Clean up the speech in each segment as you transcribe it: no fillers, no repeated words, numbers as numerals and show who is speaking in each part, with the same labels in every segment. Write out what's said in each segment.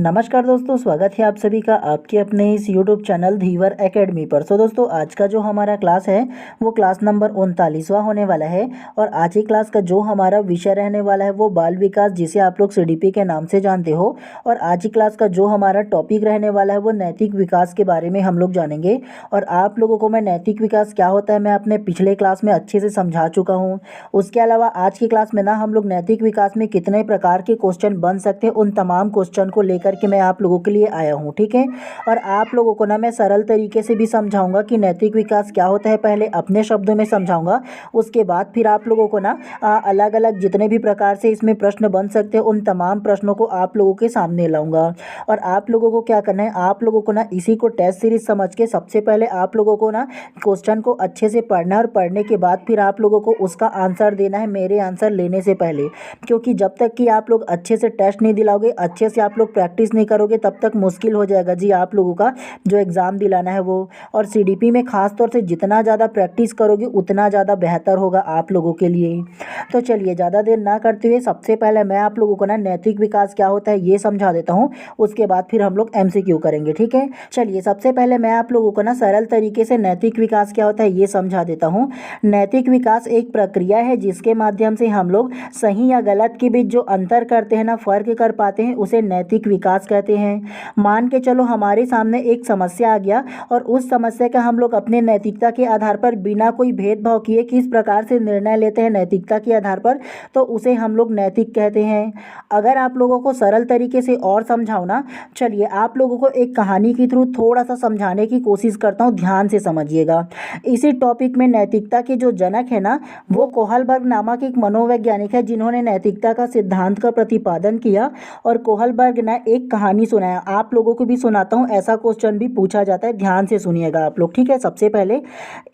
Speaker 1: नमस्कार दोस्तों, स्वागत है आप सभी का आपके अपने इस यूट्यूब चैनल धीवर एकेडमी पर। दोस्तों आज का जो हमारा क्लास है वो क्लास नंबर 39वां होने वाला है। और आज की क्लास का जो हमारा विषय रहने वाला है वो बाल विकास, जिसे आप लोग सीडीपी के नाम से जानते हो। और आज की क्लास का जो हमारा टॉपिक रहने वाला है वो नैतिक विकास के बारे में हम लोग जानेंगे। और आप लोगों को मैं नैतिक विकास क्या होता है मैं अपने पिछले क्लास में अच्छे से समझा चुका हूँ। उसके अलावा आज की क्लास में ना हम लोग नैतिक विकास में कितने प्रकार के क्वेश्चन बन सकते हैं उन तमाम क्वेश्चन को लेकर के मैं आप लोगों के लिए आया हूँ, ठीक है। और आप लोगों को ना मैं सरल तरीके से भी समझाऊंगा कि नैतिक विकास क्या होता है। पहले अपने शब्दों में समझाऊंगा, उसके बाद फिर आप लोगों को ना अलग अलग जितने भी प्रकार से इसमें प्रश्न बन सकते हैं उन तमाम प्रश्नों को आप लोगों के सामने लाऊंगा। और आप लोगों को क्या करना है, आप लोगों को ना इसी को टेस्ट सीरीज समझ के सबसे पहले आप लोगों को ना क्वेश्चन को अच्छे से पढ़ना है। और पढ़ने के बाद फिर आप लोगों को उसका आंसर देना है मेरे आंसर लेने से पहले। क्योंकि जब तक कि आप लोग अच्छे से टेस्ट नहीं दिलाओगे, अच्छे से आप लोग प्रैक्टिस नहीं करोगे, तब तक मुश्किल हो जाएगा जी आप लोगों का जो एग्ज़ाम दिलाना है वो। और सीडीपी में ख़ास तौर से जितना ज़्यादा प्रैक्टिस करोगे उतना ज़्यादा बेहतर होगा आप लोगों के लिए। तो चलिए ज़्यादा देर ना करते हुए सबसे पहले मैं आप लोगों को ना नैतिक विकास क्या होता है ये समझा देता हूँ। उसके बाद फिर हम लोग एमसीक्यू करेंगे, ठीक है। चलिए सबसे पहले मैं आप लोगों को ना सरल तरीके से नैतिक विकास क्या होता है ये समझा देता हूँ। नैतिक विकास एक प्रक्रिया है जिसके माध्यम से हम लोग सही या गलत के बीच जो अंतर करते हैं ना, फर्क कर पाते हैं, उसे नैतिक विकास कहते हैं। मान के चलो हमारे सामने एक समस्या आ गया और उस समस्या का हम लोग अपने नैतिकता के आधार पर बिना कोई भेदभाव किए किस प्रकार से निर्णय लेते हैं नैतिकता के आधार पर, तो उसे हम लोग नैतिक कहते हैं। अगर आप लोगों को सरल तरीके से और समझाओ ना, चलिए आप लोगों को एक कहानी के थ्रू थोड़ा सा समझाने की कोशिश करता हूँ, ध्यान से समझिएगा। इसी टॉपिक में नैतिकता के जो जनक है ना वो कोहलबर्ग नामक एक मनोवैज्ञानिक है जिन्होंने नैतिकता का सिद्धांत का प्रतिपादन किया। और कोहलबर्ग ने एक कहानी सुनाया, आप लोगों को भी सुनाता हूँ, ऐसा क्वेश्चन भी पूछा जाता है, ध्यान से सुनिएगा आप लोग, ठीक है। सबसे पहले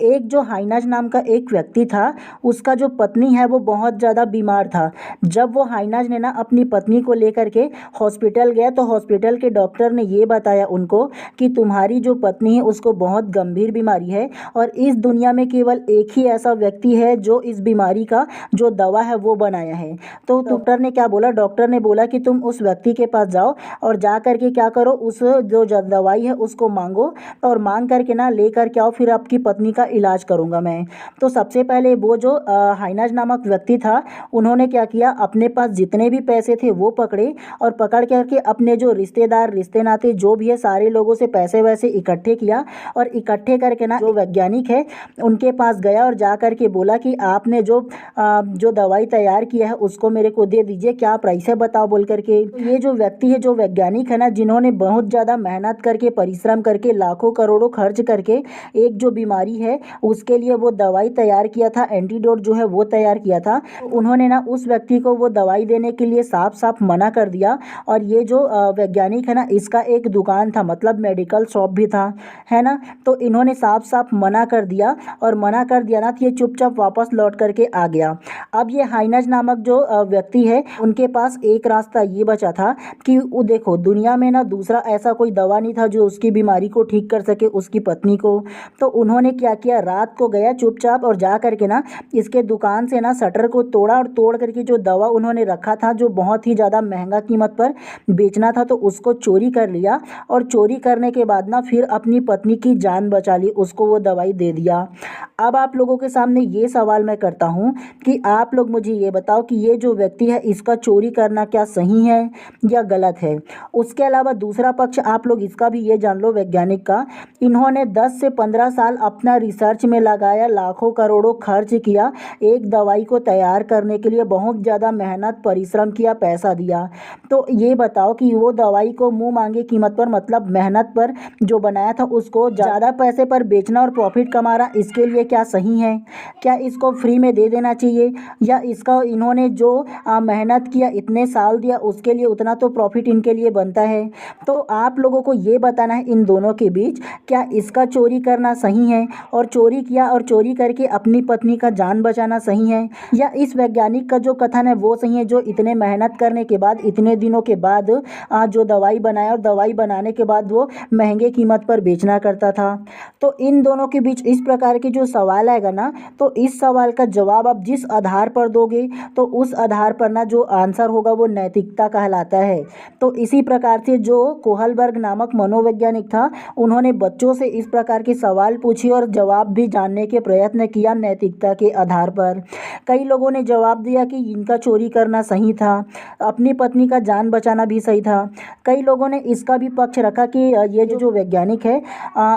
Speaker 1: एक जो हाइनाज नाम का एक व्यक्ति था, उसका जो पत्नी है वो बहुत ज़्यादा बीमार था। जब वो हाइनाज ने ना अपनी पत्नी को लेकर के हॉस्पिटल गया तो हॉस्पिटल के डॉक्टर ने ये बताया उनको कि तुम्हारी जो पत्नी है उसको बहुत गंभीर बीमारी है और इस दुनिया में केवल एक ही ऐसा व्यक्ति है जो इस बीमारी का जो दवा है वो बनाया है। तो डॉक्टर ने क्या बोला, डॉक्टर ने बोला कि तुम उस व्यक्ति के पास जाओ और जा करके क्या करो, उस जो दवाई है उसको मांगो और मांग करके ना ले करके आओ, फिर आपकी पत्नी का इलाज करूंगा मैं। तो सबसे पहले वो जो हाइनाज नामक व्यक्ति था उन्होंने क्या किया, अपने पास जितने भी पैसे थे वो पकड़े और पकड़ करके अपने जो रिश्तेदार रिश्ते नाते जो भी है सारे लोगों से पैसे वैसे इकट्ठे किया। और इकट्ठे करके ना जो वैज्ञानिक है उनके पास गया और जा करके बोला कि आपने जो दवाई तैयार किया है उसको मेरे को दे दीजिए, क्या प्राइस है बताओ बोल करके। ये जो व्यक्ति है, जो वैज्ञानिक है ना, जिन्होंने बहुत ज़्यादा मेहनत करके परिश्रम करके लाखों करोड़ों खर्च करके एक जो बीमारी है उसके लिए वो दवाई तैयार किया था, एंटीडोट जो है वो तैयार किया था, उन्होंने ना उस व्यक्ति को वो दवाई देने के लिए साफ साफ मना कर दिया। और ये जो वैज्ञानिक है ना इसका एक दुकान था, मतलब मेडिकल शॉप भी था, है ना। तो इन्होंने साफ साफ मना कर दिया और मना कर दिया ना तो ये चुपचाप वापस लौट करके आ गया। अब ये हाइनाज नामक जो व्यक्ति है उनके पास एक रास्ता ये बचा था कि वो देखो दुनिया में ना दूसरा ऐसा कोई दवा नहीं था जो उसकी बीमारी को ठीक कर सके उसकी पत्नी को। तो उन्होंने क्या किया, रात को गया चुपचाप और जा करके ना इसके दुकान से ना शटर को तोड़ा और तोड़ करके जो दवा उन्होंने रखा था जो बहुत ही ज़्यादा महंगा कीमत पर बेचना था तो उसको चोरी कर लिया। और चोरी करने के बाद ना फिर अपनी पत्नी की जान बचा ली, उसको वो दवाई दे दिया। अब आप लोगों के सामने ये सवाल मैं करता हूँ कि आप लोग मुझे ये बताओ कि ये जो व्यक्ति है इसका चोरी करना क्या सही है या गलत है। उसके अलावा दूसरा पक्ष आप लोग इसका भी ये जान लो, वैज्ञानिक का, इन्होंने 10 से 15 साल अपना रिसर्च में लगाया, लाखों करोड़ों खर्च किया, एक दवाई को तैयार करने के लिए बहुत ज़्यादा मेहनत परिश्रम किया, पैसा दिया। तो ये बताओ कि वो दवाई को मुंह मांगे कीमत पर, मतलब मेहनत पर जो बनाया था उसको ज़्यादा पैसे पर बेचना और प्रॉफिट कमाना, इसके लिए क्या सही है? क्या इसको फ्री में दे देना चाहिए या इसका इन्होंने जो मेहनत किया इतने साल दिया उसके लिए उतना तो प्रॉफिट इनके लिए बनता है। तो आप लोगों को ये बताना है इन दोनों के बीच क्या इसका चोरी करना सही है और चोरी किया और चोरी करके अपनी पत्नी का जान बचाना सही है, या इस वैज्ञानिक का जो कथन है वो सही है जो इतने मेहनत करने के बाद इतने दिनों के बाद जो दवाई बनाया और दवाई बनाने के बाद वो महंगे कीमत पर बेचना करता था। तो इन दोनों के बीच इस प्रकार के जो सवाल आएगा ना तो इस सवाल का जवाब आप जिस आधार पर दोगे तो उस आधार पर ना जो आंसर होगा वो नैतिकता कहलाता है। तो इसी प्रकार से जो कोहलबर्ग नामक मनोवैज्ञानिक था, उन्होंने बच्चों से इस प्रकार के सवाल पूछे और जवाब भी जानने के प्रयत्न किया नैतिकता के आधार पर। कई लोगों ने जवाब दिया कि इनका चोरी करना सही था, अपनी पत्नी का जान बचाना भी सही था। कई लोगों ने इसका भी पक्ष रखा कि ये जो वैज्ञानिक है,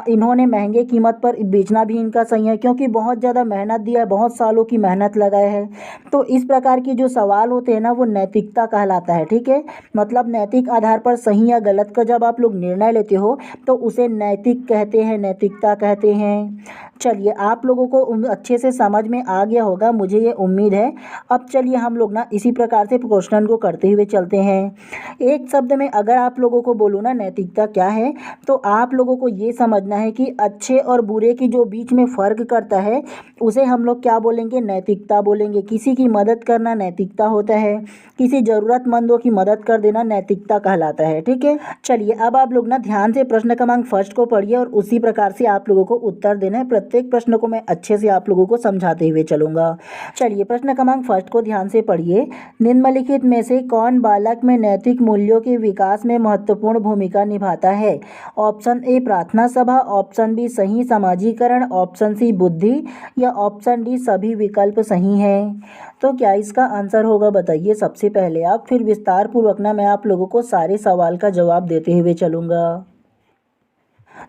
Speaker 1: इन्होंने महंगे कीमत पर बेचना भी इनका सही है, क्योंकि बहुत ज़्यादा मेहनत दिया है, बहुत सालों की मेहनत लगाए है। तो इस प्रकार के जो सवाल होते हैं ना, वो नैतिकता कहलाता है। ठीक है, मतलब नैतिक आधार पर सही या गलत का जब आप लोग निर्णय लेते हो तो उसे नैतिक कहते हैं, नैतिकता कहते हैं। चलिए, आप लोगों को अच्छे से समझ में आ गया होगा, मुझे ये उम्मीद है। अब चलिए हम लोग ना इसी प्रकार से क्वेश्चन को करते हुए चलते हैं। एक शब्द में अगर आप लोगों को बोलूँ ना नैतिकता क्या है, तो आप लोगों को ये समझना है कि अच्छे और बुरे की जो बीच में फ़र्क करता है, उसे हम लोग क्या बोलेंगे, नैतिकता बोलेंगे। किसी की मदद करना नैतिकता होता है, किसी ज़रूरतमंदों की मदद कर देना नैतिकता कहलाता है। ठीक है, चलिए अब आप लोग ना ध्यान से प्रश्न क्रमांक फर्स्ट को पढ़िए और उसी प्रकार से आप लोगों को उत्तर देना है। प्रत्येक प्रश्न को मैं अच्छे से आप लोगों को समझाते हुए चलूँगा। चलिए, प्रश्न क्रमांक फर्स्ट को ध्यान से पढ़िए। निम्नलिखित में से कौन बालक में नैतिक मूल्यों के विकास में महत्वपूर्ण भूमिका निभाता है? ऑप्शन ए प्रार्थना सभा, ऑप्शन बी सही समाजीकरण, ऑप्शन सी बुद्धि या ऑप्शन डी सभी विकल्प सही हैं। तो क्या इसका आंसर होगा बताइए सबसे पहले आप, फिर विस्तार पूर्वक ना मैं आप लोगों को सारे सवाल का जवाब देते हुए चलूँगा।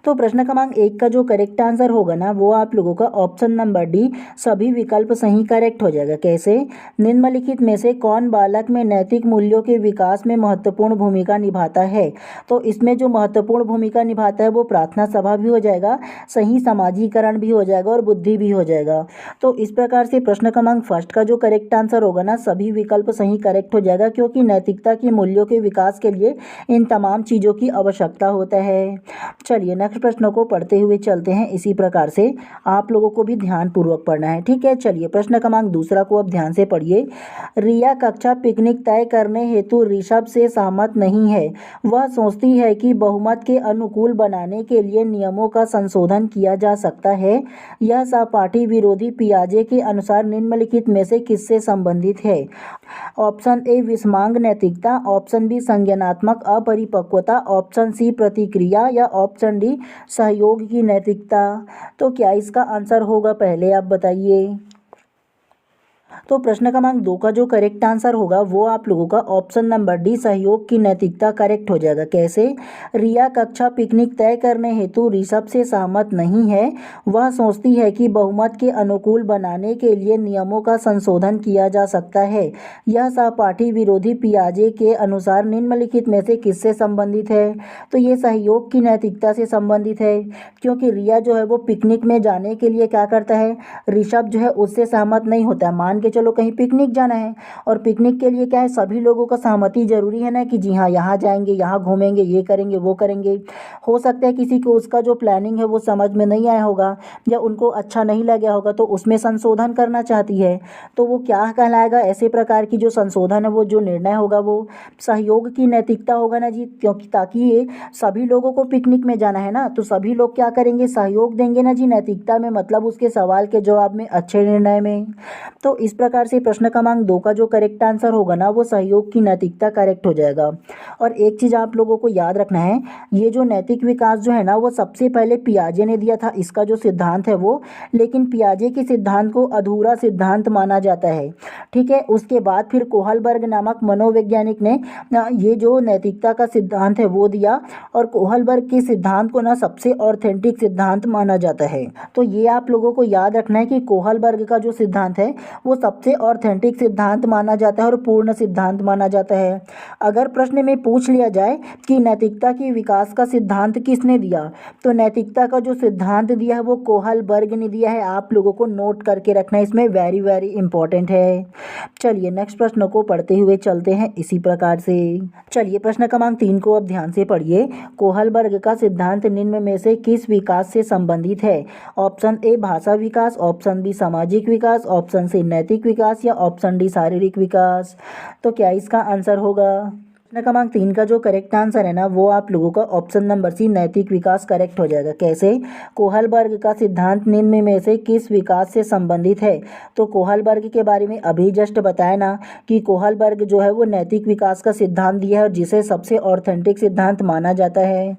Speaker 1: तो प्रश्न क्रमांक 1 का जो करेक्ट आंसर होगा ना, वो आप लोगों का ऑप्शन नंबर डी सभी विकल्प सही करेक्ट हो जाएगा। कैसे? निम्नलिखित में से कौन बालक में नैतिक मूल्यों के विकास में महत्वपूर्ण भूमिका निभाता है? तो इसमें जो महत्वपूर्ण भूमिका निभाता है वो प्रार्थना सभा भी हो जाएगा, सही समाजीकरण भी हो जाएगा और बुद्धि भी हो जाएगा। तो इस प्रकार से प्रश्न क्रमांक फर्स्ट का जो करेक्ट आंसर होगा ना, सभी विकल्प सही करेक्ट हो जाएगा, क्योंकि नैतिकता के मूल्यों के विकास के लिए इन तमाम चीज़ों की आवश्यकता होता है। चलिए नेक्स्ट प्रश्न को पढ़ते हुए चलते हैं। इसी प्रकार से आप लोगों को भी ध्यानपूर्वक पढ़ना है। ठीक है, चलिए प्रश्न क्रमांक दूसरा को अब ध्यान से पढ़िए। रिया कक्षा पिकनिक तय करने हेतु ऋषभ से सहमत नहीं है। वह सोचती है कि बहुमत के अनुकूल बनाने के लिए नियमों का संशोधन किया जा सकता है। यह सहपाठी विरोधी पियाजे के अनुसार निम्नलिखित में से किससे संबंधित है? ऑप्शन ए विषमांग नैतिकता, ऑप्शन बी संज्ञानात्मक अपरिपक्वता, ऑप्शन सी प्रतिक्रिया या ऑप्शन डी सहयोग की नैतिकता। तो क्या इसका आंसर होगा पहले आप बताइए। तो प्रश्न क्रमांक 2 का जो करेक्ट आंसर होगा वो आप लोगों का ऑप्शन नंबर डी सहयोग की नैतिकता करेक्ट हो जाएगा। कैसे? रिया कक्षा पिकनिक तय करने हेतु ऋषभ से सहमत नहीं है। वह सोचती है कि बहुमत के अनुकूल बनाने के लिए नियमों का संशोधन किया जा सकता है। यह सहपाठी विरोधी पियाजे के अनुसार निम्नलिखित में से किससे संबंधित है? तो ये सहयोग की नैतिकता से संबंधित है, क्योंकि रिया जो है वो पिकनिक में जाने के लिए क्या करता है, ऋषभ जो है उससे सहमत नहीं होता है। मान के चलो कहीं पिकनिक जाना है और पिकनिक के लिए क्या है, सभी लोगों का सहमति जरूरी है ना, कि जी हाँ यहाँ जाएंगे, यहाँ घूमेंगे, ये करेंगे, वो करेंगे। हो सकता है किसी को उसका जो प्लानिंग है वो समझ में नहीं आया होगा या उनको अच्छा नहीं लगा होगा, तो उसमें संशोधन करना चाहती है। तो वो क्या कहलाएगा, ऐसे प्रकार की जो संशोधन है, वो जो निर्णय होगा वो सहयोग की नैतिकता होगा ना जी, क्योंकि ताकि ये सभी लोगों को पिकनिक में जाना है ना, तो सभी लोग क्या करेंगे, सहयोग देंगे ना जी नैतिकता में, मतलब उसके सवाल के जवाब में, अच्छे निर्णय में। तो इस प्रकार से प्रश्न क्रमांक 2 का जो करेक्ट आंसर होगा ना, वो सहयोग की नैतिकता करेक्ट हो जाएगा। और एक चीज़ आप लोगों को याद रखना है, ये जो नैतिक विकास जो है ना, वो सबसे पहले पियाजे ने दिया था, इसका जो सिद्धांत है वो, लेकिन पियाजे के सिद्धांत को अधूरा सिद्धांत माना जाता है। ठीक है, उसके बाद फिर कोहलबर्ग नामक मनोवैज्ञानिक ने ये जो नैतिकता का सिद्धांत है वो दिया, और कोहलबर्ग के सिद्धांत को ना सबसे ऑथेंटिक सिद्धांत माना जाता है। तो ये आप लोगों को याद रखना है कि कोहलबर्ग का जो सिद्धांत है वो सबसे ऑथेंटिक सिद्धांत माना जाता है और पूर्ण सिद्धांत माना जाता है। अगर प्रश्न में पूछ लिया जाए कि नैतिकता के विकास का सिद्धांत किसने दिया, तो नैतिकता का जो सिद्धांत दिया है वो कोहलबर्ग ने दिया है। आप लोगों को नोट करके रखना है, इसमें वेरी वेरी इंपॉर्टेंट है। चलिए नेक्स्ट प्रश्न को पढ़ते हुए चलते हैं इसी प्रकार से। चलिए प्रश्न क्रमांक 3 को अब ध्यान से पढ़िए। कोहलबर्ग का सिद्धांत निम्न में से किस विकास से संबंधित है? ऑप्शन ए भाषा विकास, ऑप्शन बी सामाजिक विकास, ऑप्शन सी नैतिक विकास या ऑप्शन डी शारीरिक विकास। तो क्या इसका आंसर होगा? प्रश्न क्रमांक 3 का जो करेक्ट आंसर है ना वो आप लोगों का ऑप्शन नंबर सी नैतिक विकास करेक्ट हो जाएगा। कैसे? कोहलबर्ग का सिद्धांत निम्न में से किस विकास से संबंधित है? तो कोहलबर्ग के बारे में अभी जस्ट बताया ना कि कोहलबर्ग जो है वो नैतिक विकास का सिद्धांत दिया है और जिसे सबसे ऑथेंटिक सिद्धांत माना जाता है।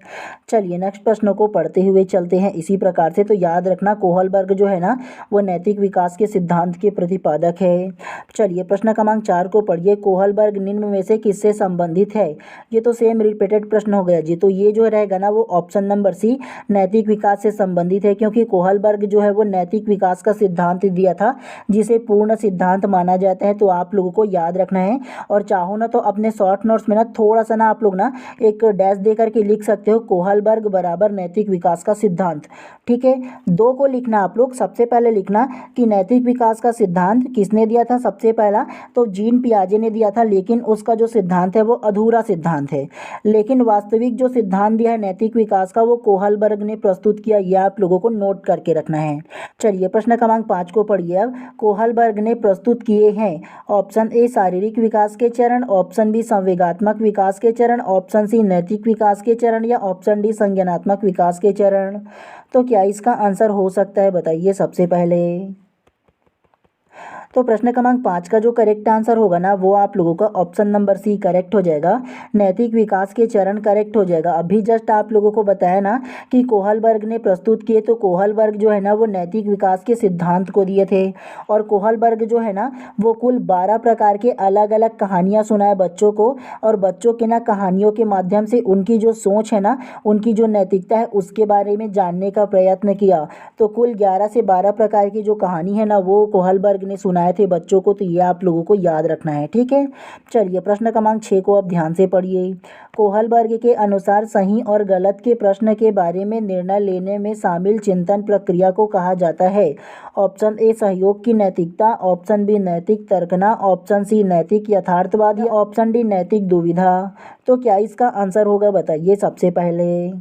Speaker 1: चलिए नेक्स्ट प्रश्न को पढ़ते हुए चलते हैं इसी प्रकार से। तो याद रखना कोहलबर्ग जो है ना वो नैतिक विकास के सिद्धांत के प्रतिपादक है। चलिए प्रश्न क्रमांक 4 को पढ़िए। कोहलबर्ग निम्न में से किससे संबंधित है? ये तो सेम रिपीटेड प्रश्न हो गया जी। तो ये जो रहेगा ना वो ऑप्शन नंबर सी नैतिक विकास से संबंधित है, क्योंकि कोहलबर्ग जो है वो नैतिक विकास का सिद्धांत दिया था जिसे पूर्ण सिद्धांत माना जाता है। तो आप लोगों को याद रखना है और चाहो ना तो अपने शॉर्ट नोट्स में ना थोड़ा सा ना आप लोग ना एक डैश दे करके लिख सकते हो कोहलबर्ग बराबर नैतिक विकास का सिद्धांत। ठीक है, 2 को लिखना आप लोग। सबसे पहले लिखना कि नैतिक विकास का सिद्धांत किसने दिया था। सबसे पहला तो जीन पियाजे ने दिया था, लेकिन उसका जो सिद्धांत है वो अधूरा सिद्धांत है। लेकिन वास्तविक जो सिद्धांत दिया है नैतिक विकास का वो कोहलबर्ग ने प्रस्तुत किया। यह आप लोगों को नोट करके रखना है। चलिए प्रश्न क्रमांक 5 को पढ़िए। अब कोहलबर्ग ने प्रस्तुत किए हैं ऑप्शन ए शारीरिक विकास के चरण, ऑप्शन बी संवेगात्मक विकास के चरण, ऑप्शन सी नैतिक विकास के चरण या ऑप्शन डी संज्ञानात्मक विकास के चरण। तो क्या इसका आंसर हो सकता है बताइए सबसे पहले। तो प्रश्न क्रमांक 5 का जो करेक्ट आंसर होगा ना वो आप लोगों का ऑप्शन नंबर सी करेक्ट हो जाएगा। नैतिक विकास के चरण करेक्ट हो जाएगा। अभी जस्ट आप लोगों को बताया ना कि कोहलबर्ग ने प्रस्तुत किए, तो कोहलबर्ग जो है ना वो नैतिक विकास के सिद्धांत को दिए थे। और कोहलबर्ग जो है ना वो कुल 12 प्रकार के अलग अलग कहानियाँ सुनाए बच्चों को, और बच्चों के ना कहानियों के माध्यम से उनकी जो सोच है ना, उनकी जो नैतिकता है उसके बारे में जानने का प्रयत्न किया। तो कुल 11 से 12 प्रकार की जो कहानी है ना वो कोहलबर्ग ने सुनाए थे बच्चों को। तो ये आप लोगों को याद रखना है। ठीक है, चलिए प्रश्न क्रमांक 6 को अब ध्यान से पढ़िए। कोहलबर्ग के अनुसार सही और गलत के प्रश्न के बारे में निर्णय लेने में शामिल चिंतन प्रक्रिया को कहा जाता है। ऑप्शन ए सहयोग की नैतिकता, ऑप्शन बी नैतिक तर्कना, ऑप्शन सी नैतिक यथार्थवाद या ऑप्शन डी नैतिक दुविधा। तो क्या इसका आंसर होगा बताइए सबसे पहले।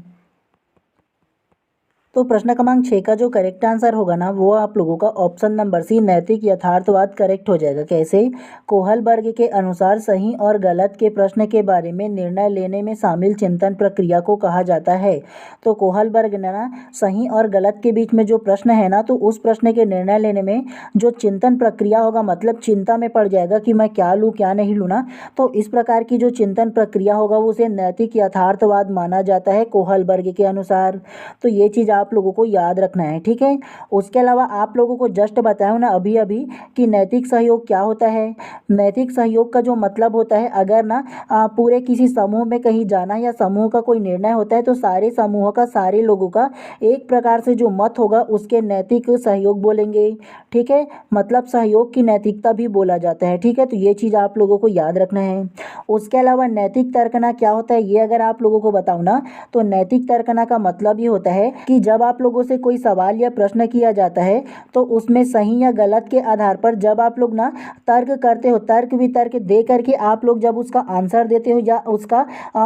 Speaker 1: तो प्रश्न क्रमांक 6 का जो करेक्ट आंसर होगा ना वो आप लोगों का ऑप्शन नंबर सी नैतिक यथार्थवाद करेक्ट हो जाएगा। कैसे? कोहलबर्ग के अनुसार सही और गलत के प्रश्न के बारे में निर्णय लेने में शामिल चिंतन प्रक्रिया को कहा जाता है। तो कोहलबर्ग ने ना सही और गलत के बीच में जो प्रश्न है ना, तो उस प्रश्न के निर्णय लेने में जो चिंतन प्रक्रिया होगा, मतलब चिंता में पड़ जाएगा कि मैं क्या लूँ क्या नहीं लूँ ना, तो इस प्रकार की जो चिंतन प्रक्रिया होगा उसे नैतिक यथार्थवाद माना जाता है कोहलबर्ग के अनुसार। तो ये चीज़ आप लोगों को याद रखना है। ठीक है, उसके अलावा आप लोगों को जस्ट बताया ना अभी अभी कि नैतिक सहयोग क्या होता है। नैतिक सहयोग का जो मतलब होता है, अगर ना पूरे किसी समूह में कहीं जाना या समूह का कोई निर्णय होता है तो सारे समूह का, सारे लोगों का एक प्रकार से जो मत होगा उसके नैतिक सहयोग बोलेंगे। ठीक है, मतलब सहयोग की नैतिकता भी बोला जाता है। ठीक है, तो ये चीज़ आप लोगों को याद रखना है। उसके अलावा नैतिक तर्कना क्या होता है ये अगर आप लोगों को बताऊँ ना, तो नैतिक तर्कना का मतलब ये होता है कि जब आप लोगों से कोई सवाल या प्रश्न किया जाता है तो उसमें सही या गलत के आधार पर जब आप लोग ना तर्क करते हो, तर्क वितर्क दे करके आप लोग जब उसका आंसर देते हो या उसका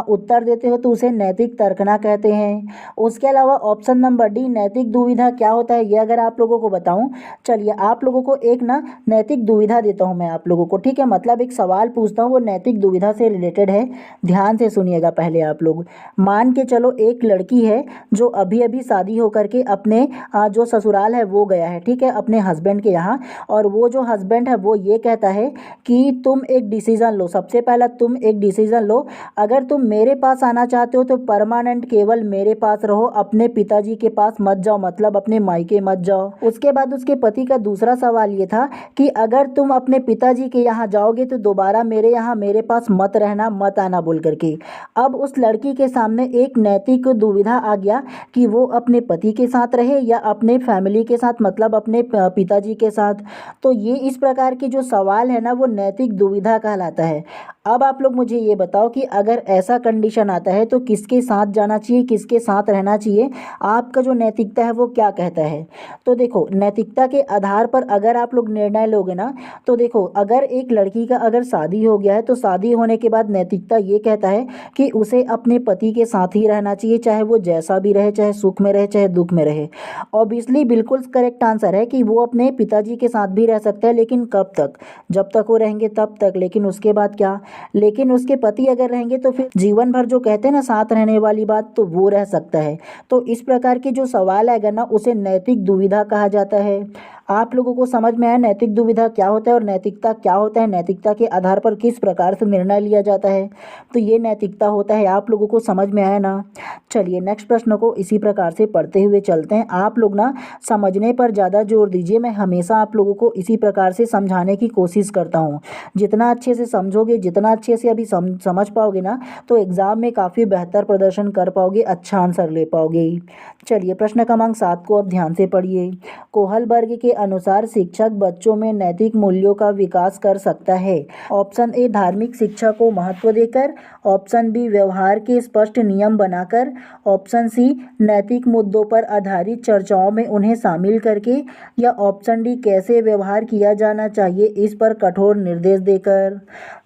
Speaker 1: उत्तर देते हो तो उसे नैतिक तर्कना कहते हैं। उसके अलावा ऑप्शन नंबर डी नैतिक दुविधा क्या होता है ये अगर आप लोगों को बताऊं, चलिए आप लोगों को एक ना नैतिक दुविधा देता हूं मैं आप लोगों को। ठीक है, मतलब एक सवाल पूछता हूं वो नैतिक दुविधा से रिलेटेड है। ध्यान से सुनिएगा पहले आप लोग। मान के चलो एक लड़की है जो अभी अभी शादी होकर के अपने जो ससुराल है वो गया है। ठीक है, अपने हस्बैंड के यहाँ, और वो जो हस्बैंड है वो ये कहता है कि तुम एक डिसीज़न लो। सबसे पहला तुम एक डिसीज़न लो, अगर तुम मेरे पास आना चाहते हो तो परमानेंट केवल मेरे पास रहो, अपने पिताजी के पास मत जाओ, मतलब अपने मायके मत जाओ। उसके बाद उसके पति का दूसरा सवाल ये था कि अगर तुम अपने पिताजी के यहाँ जाओगे तो दोबारा मेरे यहाँ मेरे पास मत रहना, मत आना बोल करके। अब उस लड़की के सामने एक नैतिक दुविधा आ गया कि वो अपने पति के साथ रहे या अपने फैमिली के साथ, मतलब अपने पिताजी के साथ। तो ये इस प्रकार के जो सवाल है ना वो नैतिक दुविधा कहलाता है। अब आप लोग मुझे ये बताओ कि अगर ऐसा कंडीशन आता है तो किसके साथ जाना चाहिए, किसके साथ रहना चाहिए, आपका जो नैतिकता है वो क्या कहता है। तो देखो नैतिकता के आधार पर अगर आप लोग निर्णय लोगे ना, तो देखो अगर एक लड़की का अगर शादी हो गया है तो शादी होने के बाद नैतिकता ये कहता है कि उसे अपने पति के साथ ही रहना चाहिए, चाहे वो जैसा भी रहे, चाहे सुख में रहे चाहे दुख में रहे। ऑब्वियसली बिल्कुल करेक्ट आंसर है कि वो अपने पिताजी के साथ भी रह सकता है, लेकिन कब तक, जब तक वो रहेंगे तब तक। लेकिन उसके बाद क्या, लेकिन उसके पति अगर रहेंगे तो फिर जीवन भर जो कहते हैं ना साथ रहने वाली बात, तो वो रह सकता है। तो इस प्रकार के जो सवाल आएगा ना उसे नैतिक दुविधा कहा जाता है। आप लोगों को समझ में आया नैतिक दुविधा क्या होता है और नैतिकता क्या होता है, नैतिकता के आधार पर किस प्रकार से निर्णय लिया जाता है, तो ये नैतिकता होता है। आप लोगों को समझ में आया ना। चलिए नेक्स्ट प्रश्न को इसी प्रकार से पढ़ते हुए चलते हैं। आप लोग ना समझने पर ज़्यादा जोर दीजिए, मैं हमेशा आप लोगों को इसी प्रकार से समझाने की कोशिश करता हूँ। जितना अच्छे से समझोगे, जितना अच्छे से अभी समझ पाओगे ना, तो एग्ज़ाम में काफ़ी बेहतर प्रदर्शन कर पाओगे, अच्छा आंसर ले पाओगे। चलिए प्रश्न क्रमांक 7 को अब ध्यान से पढ़िए। कोहलबर्ग के अनुसार शिक्षक बच्चों में नैतिक मूल्यों का विकास कर सकता है। ऑप्शन ए धार्मिक शिक्षा को महत्व देकर, ऑप्शन बी व्यवहार के स्पष्ट नियम बनाकर, ऑप्शन सी नैतिक मुद्दों पर आधारित चर्चाओं में उन्हें शामिल करके, या ऑप्शन डी कैसे व्यवहार किया जाना चाहिए इस पर कठोर निर्देश देकर।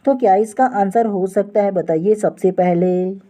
Speaker 1: तो क्या इसका आंसर हो सकता है, बताइए सबसे पहले।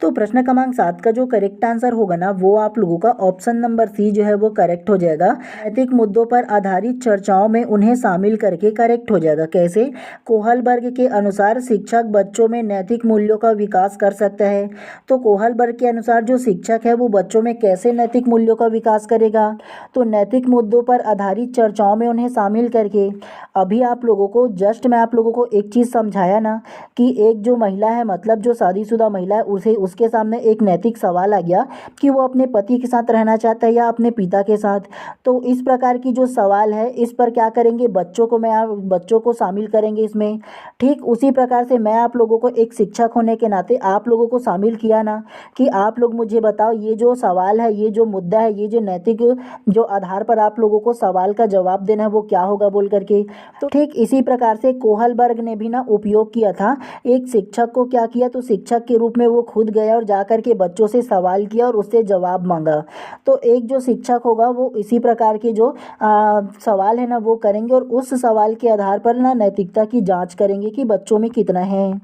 Speaker 1: तो प्रश्न क्रमांक 7 का जो करेक्ट आंसर होगा ना वो आप लोगों का ऑप्शन नंबर सी जो है वो करेक्ट हो जाएगा। नैतिक मुद्दों पर आधारित चर्चाओं में उन्हें शामिल करके करेक्ट हो जाएगा। कैसे? कोहलबर्ग के अनुसार शिक्षक बच्चों में नैतिक मूल्यों का विकास कर सकता है। तो कोहलबर्ग के अनुसार जो शिक्षक है वो बच्चों में कैसे नैतिक मूल्यों का विकास करेगा, तो नैतिक मुद्दों पर आधारित चर्चाओं में उन्हें शामिल करके। अभी आप लोगों को जस्ट मैं आप लोगों को एक चीज़ समझाया ना कि एक जो महिला है, मतलब जो शादीशुदा महिला है, उसे उसके सामने एक नैतिक सवाल आ गया कि वो अपने पति के साथ रहना चाहता है या अपने पिता के साथ। तो इस प्रकार की जो सवाल है इस पर क्या करेंगे, बच्चों को शामिल करेंगे इसमें। ठीक उसी प्रकार से मैं आप लोगों को एक शिक्षक होने के नाते आप लोगों को शामिल किया ना कि आप लोग मुझे बताओ ये जो सवाल है, ये जो मुद्दा है, ये जो नैतिक जो आधार पर आप लोगों को सवाल का जवाब देना है वो क्या होगा बोल करके। तो ठीक इसी प्रकार से कोहलबर्ग ने भी ना उपयोग किया था। एक शिक्षक को क्या किया, तो शिक्षक के रूप में वो खुद गया और जाकर के बच्चों से सवाल किया और उससे जवाब मांगा। तो एक जो शिक्षक होगा वो इसी प्रकार के जो सवाल है ना वो करेंगे और उस सवाल के आधार पर ना नैतिकता की जांच करेंगे कि बच्चों में कितना है।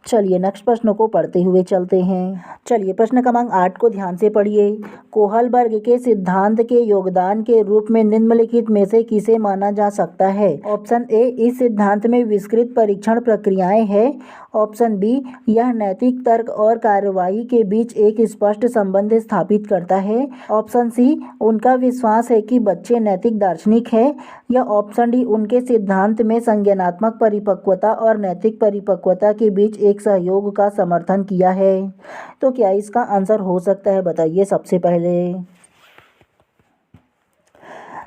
Speaker 1: चलिए नेक्स्ट प्रश्न को पढ़ते हुए चलते हैं। चलिए प्रश्न क्रमांक 8 को ध्यान से पढ़िए। कोहलबर्ग के सिद्धांत के योगदान के रूप में निम्नलिखित में से किसे माना जा सकता है। ऑप्शन ए इस सिद्धांत में विस्तृत परीक्षण प्रक्रियाएं हैं, ऑप्शन बी यह नैतिक तर्क और कार्यवाही के बीच एक स्पष्ट संबंध स्थापित करता है, ऑप्शन सी उनका विश्वास है कि बच्चे नैतिक दार्शनिक है, या ऑप्शन डी उनके सिद्धांत में संज्ञानात्मक परिपक्वता और नैतिक परिपक्वता के बीच एक सहयोग का समर्थन किया है। तो क्या इसका आंसर हो सकता है, बताइए सबसे पहले।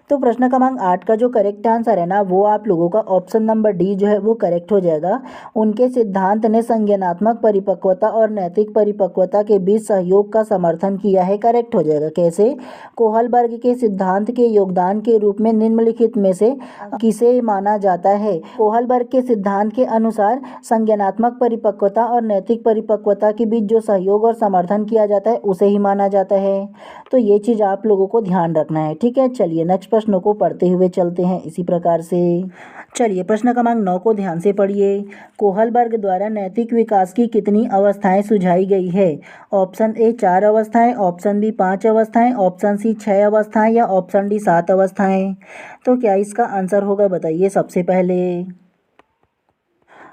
Speaker 1: तो प्रश्न क्रमांक 8 का जो करेक्ट आंसर है ना वो आप लोगों का ऑप्शन नंबर डी जो है वो करेक्ट हो जाएगा। उनके सिद्धांत ने संज्ञानात्मक परिपक्वता और नैतिक परिपक्वता के बीच सहयोग का समर्थन किया है, करेक्ट हो जाएगा। कैसे? कोहलबर्ग के सिद्धांत के योगदान के रूप में निम्नलिखित में से किसे माना जाता है। कोहलबर्ग के सिद्धांत के अनुसार संज्ञानात्मक परिपक्वता और नैतिक परिपक्वता के बीच जो सहयोग और समर्थन किया जाता है उसे ही माना जाता है। तो ये चीज़ आप लोगों को ध्यान रखना है, ठीक है। चलिए नेक्स्ट प्रश्नों को पढ़ते हुए चलते हैं इसी प्रकार से। चलिए प्रश्न क्रमांक 9 को ध्यान से पढ़िए। कोहलबर्ग द्वारा नैतिक विकास की कितनी अवस्थाएं सुझाई गई है। ऑप्शन ए 4 अवस्थाएं, ऑप्शन बी 5 अवस्थाएं, ऑप्शन सी 6 अवस्थाएं, या ऑप्शन डी 7 अवस्थाएं। तो क्या इसका आंसर होगा, बताइए सबसे पहले।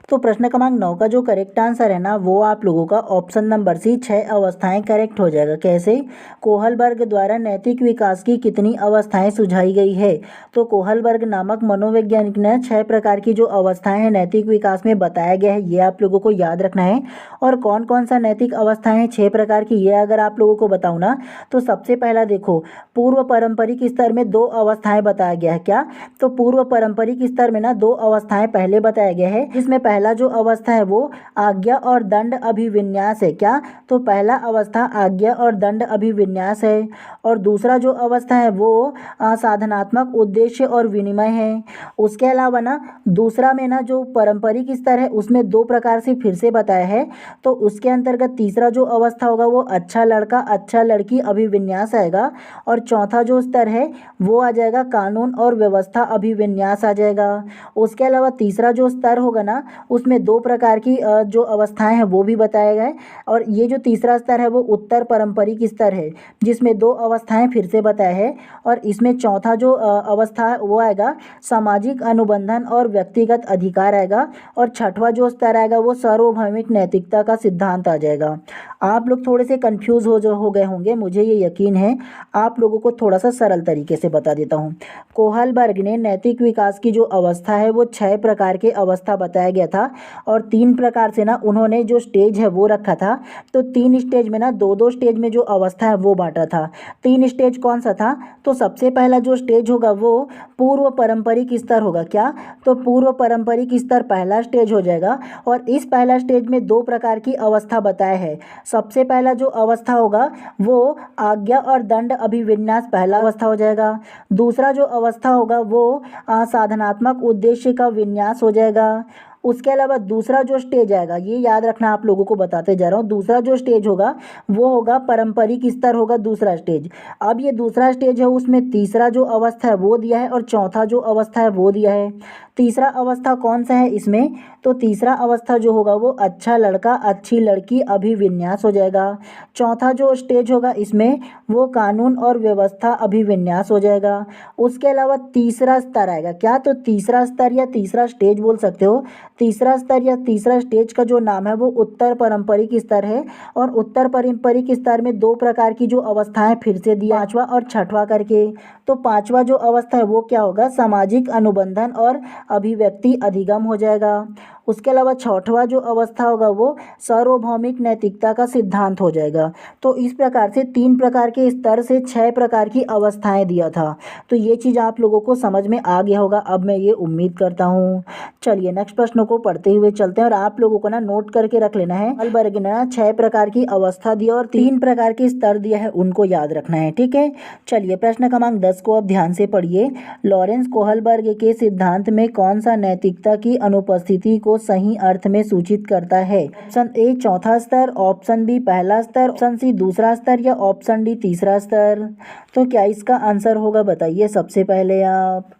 Speaker 1: तो प्रश्न क्रमांक 9 का जो करेक्ट आंसर है ना वो आप लोगों का ऑप्शन नंबर सी 6 अवस्थाएं करेक्ट हो जाएगा। कैसे? कोहलबर्ग द्वारा नैतिक विकास की कितनी अवस्थाएं सुझाई गई है। तो कोहलबर्ग नामक मनोवैज्ञानिक ने 6 प्रकार की जो अवस्थाएं हैं नैतिक विकास में बताया गया है, ये आप लोगों को याद रखना है। और कौन कौन सा नैतिक अवस्थाएं हैं 6 प्रकार की, ये अगर आप लोगों को बताऊँ ना तो सबसे पहला देखो, पूर्व पारंपरिक स्तर में 2 अवस्थाएं बताया गया है। क्या? तो पूर्व पारंपरिक स्तर में ना 2 अवस्थाएं पहले बताया गया है, जिसमें पहला जो अवस्था है वो आज्ञा और दंड अभिविन्यास है। क्या? तो पहला अवस्था आज्ञा और दंड अभिविन्यास है। और दूसरा जो अवस्था है वो साधनात्मक उद्देश्य और विनिमय है। उसके अलावा ना दूसरा में ना जो पारंपरिक स्तर है उसमें 2 प्रकार से फिर से बताया है। तो उसके अंतर्गत तीसरा जो अवस्था होगा वो अच्छा लड़का अच्छा लड़की अभिविन्यास आएगा। और चौथा जो स्तर है वो आ जाएगा कानून और व्यवस्था अभिविन्यास आ जाएगा। उसके अलावा तीसरा जो स्तर होगा ना उसमें 2 प्रकार की जो अवस्थाएं हैं वो भी बताया गया है। और ये जो तीसरा स्तर है वो उत्तर पारंपरिक स्तर है, जिसमें 2 अवस्थाएं फिर से बताया है। और इसमें चौथा जो अवस्था है वो आएगा सामाजिक अनुबंधन और व्यक्तिगत अधिकार आएगा। और छठवां जो स्तर आएगा वो सार्वभौमिक नैतिकता का सिद्धांत आ जाएगा। आप लोग थोड़े से कंफ्यूज हो गए होंगे, मुझे ये यकीन है। आप लोगों को थोड़ा सा सरल तरीके से बता देता हूँ। कोहलबर्ग ने नैतिक विकास की जो अवस्था है वो 6 प्रकार के अवस्था बताया गया था। और 3 प्रकार से ना उन्होंने जो स्टेज है वो रखा था। तो 3 स्टेज में ना 2-2 स्टेज में जो अवस्था है वो बांटा था। 3 स्टेज कौन सा था? तो सबसे पहला जो स्टेज होगा वो पूर्व पारंपरिक स्तर होगा। क्या? तो पूर्व पारंपरिक स्तर पहला स्टेज हो जाएगा। और इस पहला स्टेज में 2 प्रकार की अवस्था बताया है। सबसे पहला जो अवस्था होगा वो आज्ञा और दंड अभिविन्यास पहला अवस्था हो जाएगा। दूसरा जो अवस्था होगा वो साधनात्मक उद्देश्य का विन्यास हो जाएगा। उसके अलावा दूसरा जो स्टेज आएगा, ये याद रखना, आप लोगों को बताते जा रहा हूँ, दूसरा जो स्टेज होगा वो होगा पारंपरिक स्तर होगा दूसरा स्टेज। अब ये दूसरा स्टेज है उसमें तीसरा जो अवस्था है वो दिया है और चौथा जो अवस्था है वो दिया है। तीसरा अवस्था कौन सा है इसमें? तो तीसरा अवस्था जो होगा वो अच्छा लड़का अच्छी लड़की अभिविन्यास हो जाएगा। चौथा जो स्टेज होगा इसमें वो कानून और व्यवस्था अभिविन्यास हो जाएगा। उसके अलावा तीसरा स्तर आएगा। क्या? तो तीसरा स्तर या तीसरा स्टेज बोल सकते हो। तीसरा स्तर या तीसरा स्टेज का जो नाम है वो उत्तर पारंपरिक स्तर है। और उत्तर पारंपरिक स्तर में 2 प्रकार की जो अवस्थाएं फिर से दी, 5वां और 6वां करके। तो 5वां जो अवस्था है वो क्या होगा? सामाजिक अनुबंधन और अभिव्यक्ति अधिगम हो जाएगा। उसके अलावा 6वां जो अवस्था होगा वो सार्वभौमिक नैतिकता का सिद्धांत हो जाएगा। तो इस प्रकार से 3 प्रकार के स्तर से 6 प्रकार की अवस्थाएं दिया था। तो ये चीज़ आप लोगों को समझ में आ गया होगा, अब मैं ये उम्मीद करता हूँ। चलिए नेक्स्ट प्रश्न को पढ़ते हुए चलते हैं। और आप लोगों को ना नोट करके रख लेना है। कोहलबर्ग ने ना 6 प्रकार की अवस्था दिया और 3 प्रकार के स्तर दिया है, उनको याद रखना है। ठीक है, चलिए प्रश्न क्रमांक 10 को अब ध्यान से पढ़िए। लॉरेंस कोहलबर्ग के सिद्धांत में कौन सा नैतिकता की अनुपस्थिति को सही अर्थ में सूचित करता है? ऑप्शन ए चौथा स्तर, ऑप्शन बी पहला स्तर, ऑप्शन सी दूसरा स्तर या ऑप्शन डी तीसरा स्तर। तो क्या इसका आंसर होगा बताइए सबसे पहले आप।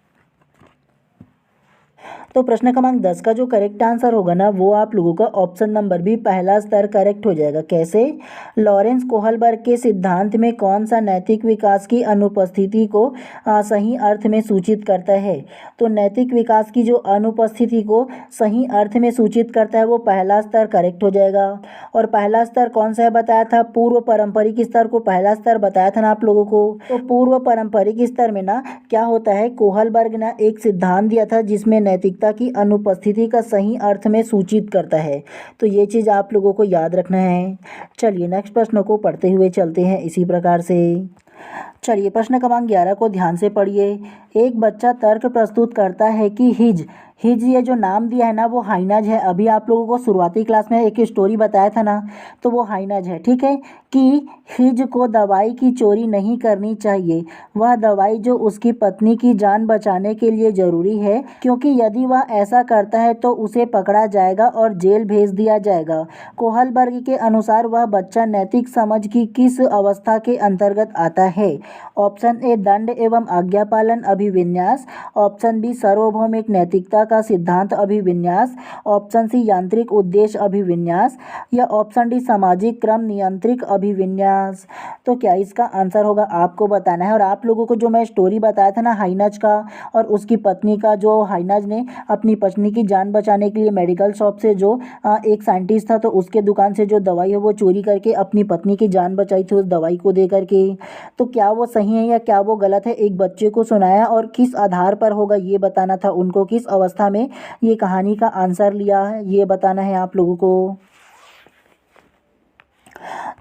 Speaker 1: तो प्रश्न क्रमांक 10 का जो करेक्ट आंसर होगा ना वो आप लोगों का ऑप्शन नंबर बी पहला स्तर करेक्ट हो जाएगा। कैसे? लॉरेंस कोहलबर्ग के सिद्धांत में कौन सा नैतिक विकास की अनुपस्थिति को सही अर्थ में सूचित करता है? तो नैतिक विकास की जो अनुपस्थिति को सही अर्थ में सूचित करता है वो पहला स्तर करेक्ट हो जाएगा। और पहला स्तर कौन सा है बताया था? पूर्व पारंपरिक स्तर को पहला स्तर बताया था ना आप लोगों को। तो पूर्व पारंपरिक स्तर में ना क्या होता है, कोहलबर्ग ने एक सिद्धांत दिया था जिसमें नैतिकता की अनुपस्थिति का सही अर्थ में सूचित करता है। तो ये चीज़ आप लोगों को याद रखना है। चलिए नेक्स्ट प्रश्न को पढ़ते हुए चलते हैं इसी प्रकार से। चलिए प्रश्न क्रमांक 11 को ध्यान से पढ़िए। एक बच्चा तर्क प्रस्तुत करता है कि हिज ये जो नाम दिया है ना वो हाइनज है। अभी आप लोगों को शुरुआती क्लास में एक स्टोरी बताया था ना, तो वो हाइनज है। ठीक है, कि हिज को दवाई की चोरी नहीं करनी चाहिए। वह दवाई जो उसकी पत्नी की जान बचाने के लिए ज़रूरी है, क्योंकि यदि वह ऐसा करता है तो उसे पकड़ा जाएगा और जेल भेज दिया जाएगा। कोहलबर्ग के अनुसार वह बच्चा नैतिक समझ की किस अवस्था के अंतर्गत आता है? ऑप्शन ए दंड एवं आज्ञा पालन अभिविन्यास, ऑप्शन बी सार्वभौमिक नैतिकता का सिद्धांत अभिविन्यास, ऑप्शन सी यांत्रिक उद्देश्य अभिविन्यास या ऑप्शन डी सामाजिक क्रम नियंत्रित अभिविन्यास। तो क्या इसका आंसर होगा आपको बताना है। और आप लोगों को जो मैं स्टोरी बताया था ना हाइनज का और उसकी पत्नी का, जो हाइनज ने अपनी पत्नी की जान बचाने के लिए मेडिकल शॉप से जो एक साइंटिस्ट था तो उसके दुकान से जो दवाई है वो चोरी करके अपनी पत्नी की जान बचाई थी उस दवाई को दे करके। तो क्या वो सही है या क्या वो गलत है, एक बच्चे को सुनाया और किस आधार पर होगा ये बताना था उनको, किस अवस्था में ये कहानी का आंसर लिया है ये बताना है आप लोगों को।